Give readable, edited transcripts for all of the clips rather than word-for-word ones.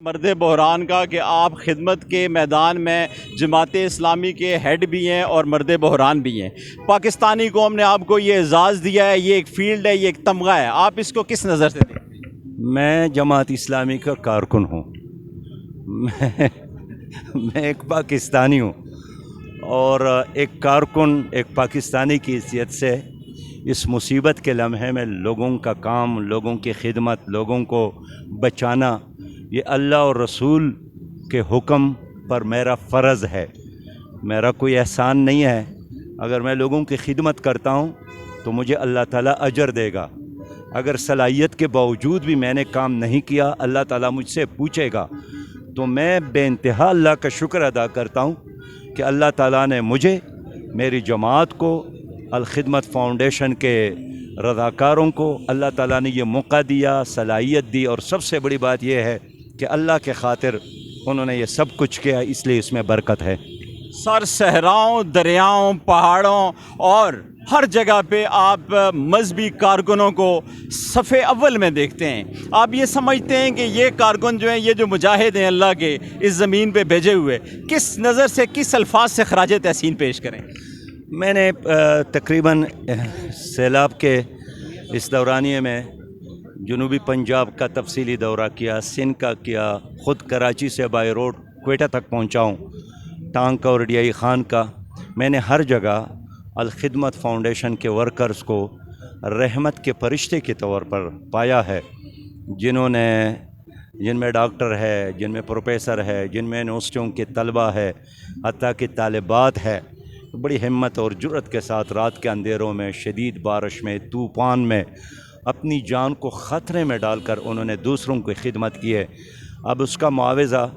مرد بحران کا کہ آپ خدمت کے میدان میں جماعت اسلامی کے ہیڈ بھی ہیں اور مرد بحران بھی ہیں۔ پاکستانی قوم نے آپ کو یہ اعزاز دیا ہے، یہ ایک فیلڈ ہے، یہ ایک تمغہ ہے، آپ اس کو کس نظر سے دیکھتے ہیں؟ میں جماعت اسلامی کا کارکن ہوں۔ میں ایک پاکستانی ہوں اور ایک کارکن، ایک پاکستانی کی حیثیت سے اس مصیبت کے لمحے میں لوگوں کا کام، لوگوں کی خدمت، لوگوں کو بچانا، یہ اللہ اور رسول کے حکم پر میرا فرض ہے۔ میرا کوئی احسان نہیں ہے۔ اگر میں لوگوں کی خدمت کرتا ہوں تو مجھے اللہ تعالیٰ اجر دے گا۔ اگر صلاحیت کے باوجود بھی میں نے کام نہیں کیا، اللہ تعالیٰ مجھ سے پوچھے گا، تو میں بے انتہا اللہ کا شکر ادا کرتا ہوں کہ اللہ تعالیٰ نے مجھے، میری جماعت کو، الخدمت فاؤنڈیشن کے رضاکاروں کو اللہ تعالیٰ نے یہ موقع دیا، صلاحیت دی، اور سب سے بڑی بات یہ ہے کہ اللہ کے خاطر انہوں نے یہ سب کچھ کیا، اس لیے اس میں برکت ہے۔ سر صحراؤں، دریاؤں، پہاڑوں اور ہر جگہ پہ آپ مذہبی کارکنوں کو صفِ اول میں دیکھتے ہیں۔ آپ یہ سمجھتے ہیں کہ یہ کارکن جو ہیں، یہ جو مجاہد ہیں اللہ کے اس زمین پہ بھیجے ہوئے، کس نظر سے، کس الفاظ سے خراج تحسین پیش کریں؟ میں نے تقریباً سیلاب کے اس دورانیے میں جنوبی پنجاب کا تفصیلی دورہ کیا، سندھ کا کیا، خود کراچی سے بائی روڈ کوئٹہ تک پہنچا ہوں، ٹانک اور ڈیائی خان کا۔ میں نے ہر جگہ الخدمت فاؤنڈیشن کے ورکرز کو رحمت کے فرشتے کے طور پر پایا ہے، جن میں ڈاکٹر ہے، جن میں پروفیسر ہے، جن میں یونیورسٹیوں کے طلبہ ہے، حتیٰ کہ طالبات ہے، بڑی ہمت اور جرأت کے ساتھ رات کے اندھیروں میں، شدید بارش میں، طوفان میں اپنی جان کو خطرے میں ڈال کر انہوں نے دوسروں کی خدمت کی ہے۔ اب اس کا معاوضہ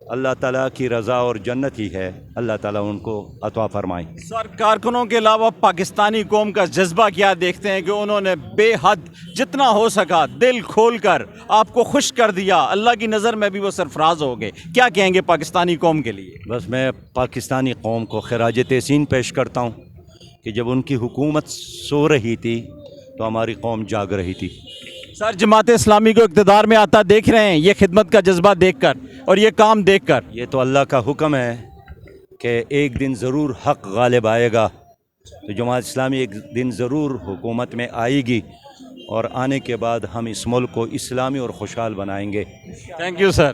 اللہ تعالیٰ کی رضا اور جنت ہی ہے، اللہ تعالیٰ ان کو عطا فرمائے۔ سر، کارکنوں کے علاوہ پاکستانی قوم کا جذبہ کیا دیکھتے ہیں کہ انہوں نے بے حد جتنا ہو سکا دل کھول کر آپ کو خوش کر دیا، اللہ کی نظر میں بھی وہ سرفراز ہو گئے، کیا کہیں گے پاکستانی قوم کے لیے؟ بس میں پاکستانی قوم کو خراج تحسین پیش کرتا ہوں کہ جب ان کی حکومت سو رہی تھی تو ہماری قوم جاگ رہی تھی۔ سر، جماعت اسلامی کو اقتدار میں آتا دیکھ رہے ہیں یہ خدمت کا جذبہ دیکھ کر اور یہ کام دیکھ کر؟ یہ تو اللہ کا حکم ہے کہ ایک دن ضرور حق غالب آئے گا، تو جماعت اسلامی ایک دن ضرور حکومت میں آئے گی، اور آنے کے بعد ہم اس ملک کو اسلامی اور خوشحال بنائیں گے۔ Thank you sir.